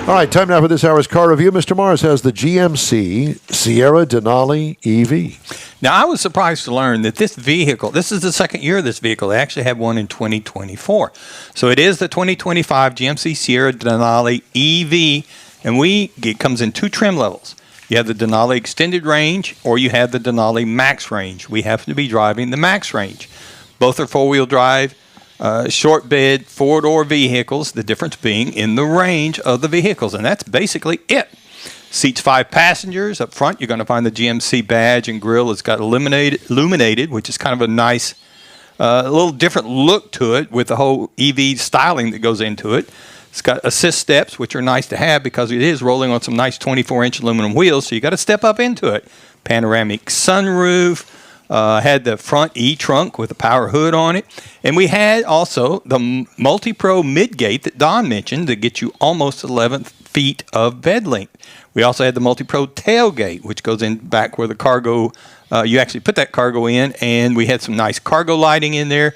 All right, time now for this hour's car review. Mr. Mars has the GMC Sierra Denali EV. Now, I was surprised to learn that this vehicle, this is the second year of this vehicle. They actually had one in 2024. So it is the 2025 GMC Sierra Denali EV, and it comes in two trim levels. You have the Denali Extended Range, or you have the Denali Max Range. We happen to be driving the Max Range. Both are four-wheel drive. Short bed, four-door vehicles, the difference being in the range of the vehicles, and that's basically it. Seats 5 passengers. Up front, you're going to find the GMC badge and grille. It's got illuminated, which is kind of a nice, a little different look to it with the whole EV styling that goes into it. It's got assist steps, which are nice to have because it is rolling on some nice 24-inch aluminum wheels, so you got to step up into it. Panoramic sunroof. Had the front E-trunk with a power hood on it. And we had also the Multi-Pro midgate that Don mentioned that gets you almost 11 feet of bed length. We also had the Multi-Pro tailgate, which goes in back where the cargo, you actually put that cargo in, and we had some nice cargo lighting in there.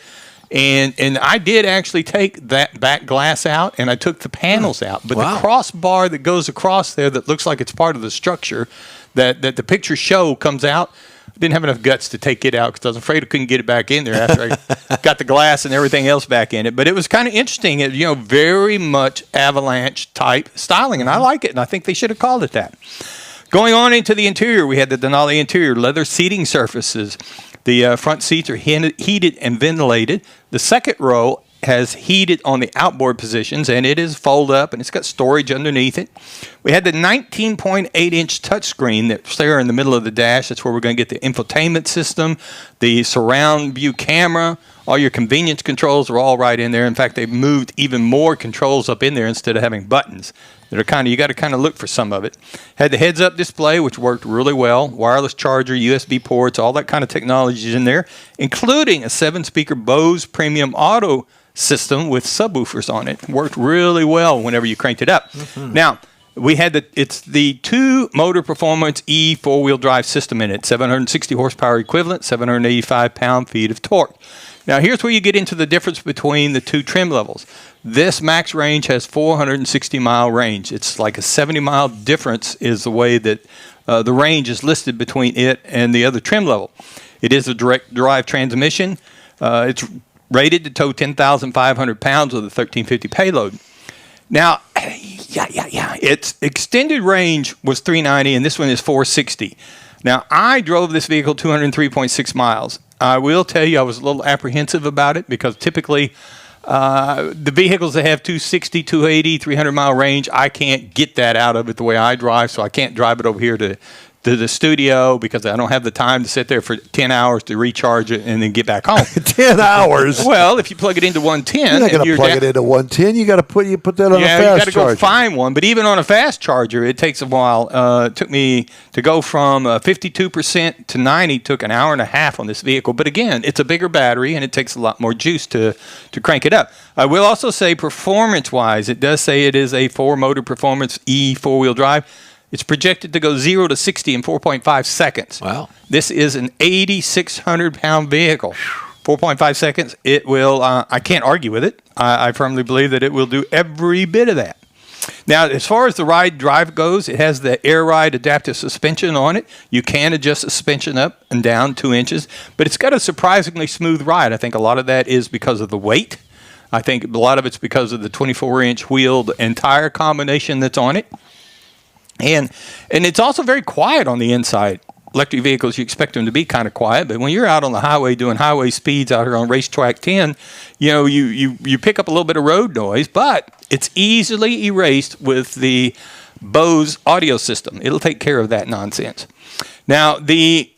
And I did actually take that back glass out, and I took the panels out. But the crossbar that goes across there that looks like it's part of the structure that the pictures show comes out, didn't have enough guts to take it out because I was afraid I couldn't get it back in there after I got the glass and everything else back in it. But it was kind of interesting. It, very much avalanche type styling, and I like it, and I think they should have called it that. Going on into the interior, we had the Denali interior, leather seating surfaces. The front seats are heated and ventilated. The second row has heated on the outboard positions, and it is fold up, and it's got storage underneath it. We had the 19.8-inch touchscreen that's there in the middle of the dash. That's where we're going to get the infotainment system, the surround view camera. All your convenience controls are all right in there. In fact, they've moved even more controls up in there instead of having buttons. That are you got to kind of look for some of it. Had the heads-up display, which worked really well. Wireless charger, USB ports, all that kind of technology is in there, including a 7-speaker Bose Premium Audio system with subwoofers on it. Worked really well whenever you cranked it up. Now, we had it's the 2 motor performance E 4-wheel drive system in it, 760 horsepower equivalent, 785 pound-feet of torque. Now, here's where you get into the difference between the two trim levels. This max range has 460-mile range. It's like a 70-mile difference is the way that the range is listed between it and the other trim level. It is a direct drive transmission. It's rated to tow 10,500 pounds with a 1350 payload. Now, its extended range was 390, and this one is 460. Now, I drove this vehicle 203.6 miles. I will tell you I was a little apprehensive about it because typically the vehicles that have 260, 280, 300-mile range, I can't get that out of it the way I drive, so I can't drive it over here to the studio because I don't have the time to sit there for 10 hours to recharge it and then get back home. 10 hours? Well, if you plug it into 110. You're not going to plug it into 110. You got to put that on a fast charger. You got to go find one. But even on a fast charger, it takes a while. It took me to go from 52% to 90 took an hour and a half on this vehicle. But again, it's a bigger battery and it takes a lot more juice to crank it up. I will also say performance-wise, it does say it is a 4-motor performance E 4-wheel drive. It's projected to go 0 to 60 in 4.5 seconds. Wow. This is an 8,600-pound vehicle. 4.5 seconds, it will, I can't argue with it. I firmly believe that it will do every bit of that. Now, as far as the ride drive goes, it has the Air Ride adaptive suspension on it. You can adjust the suspension up and down 2 inches, but it's got a surprisingly smooth ride. I think a lot of that is because of the weight. I think a lot of it's because of the 24-inch wheeled and tire combination that's on it. And it's also very quiet on the inside. Electric vehicles, you expect them to be kind of quiet, but when you're out on the highway doing highway speeds out here on Racetrack 10, you pick up a little bit of road noise, but it's easily erased with the Bose audio system. It'll take care of that nonsense. Now, the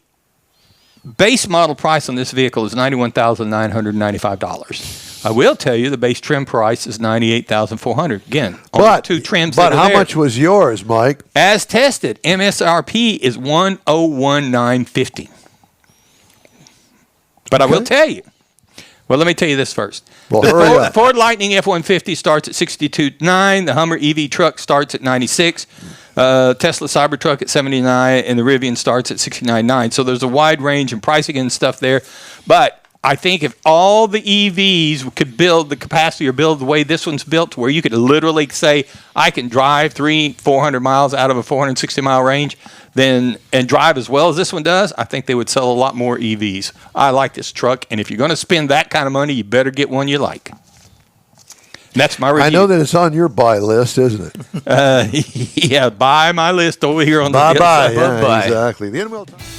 base model price on this vehicle is $91,995. I will tell you the base trim price is $98,400. Again, on 2 trims. But how much was yours, Mike? As tested, MSRP is $101,950. But okay. I will tell you. Well, let me tell you this first. Well, the Ford Lightning F-150 starts at $62,900. The Hummer EV truck starts at $96,000. Tesla Cybertruck at $79,000, and the Rivian starts at $69,900. So there's a wide range in pricing and stuff there. But I think if all the EVs could build the capacity or build the way this one's built, to where you could literally say, I can drive 400 miles out of a 460-mile range, and drive as well as this one does, I think they would sell a lot more EVs. I like this truck, and if you're going to spend that kind of money, you better get one you like. And that's my review. I know that it's on your buy list, isn't it? Yeah, buy my list over here on the Bye-bye. other side. Yeah, exactly. The InWheelTime.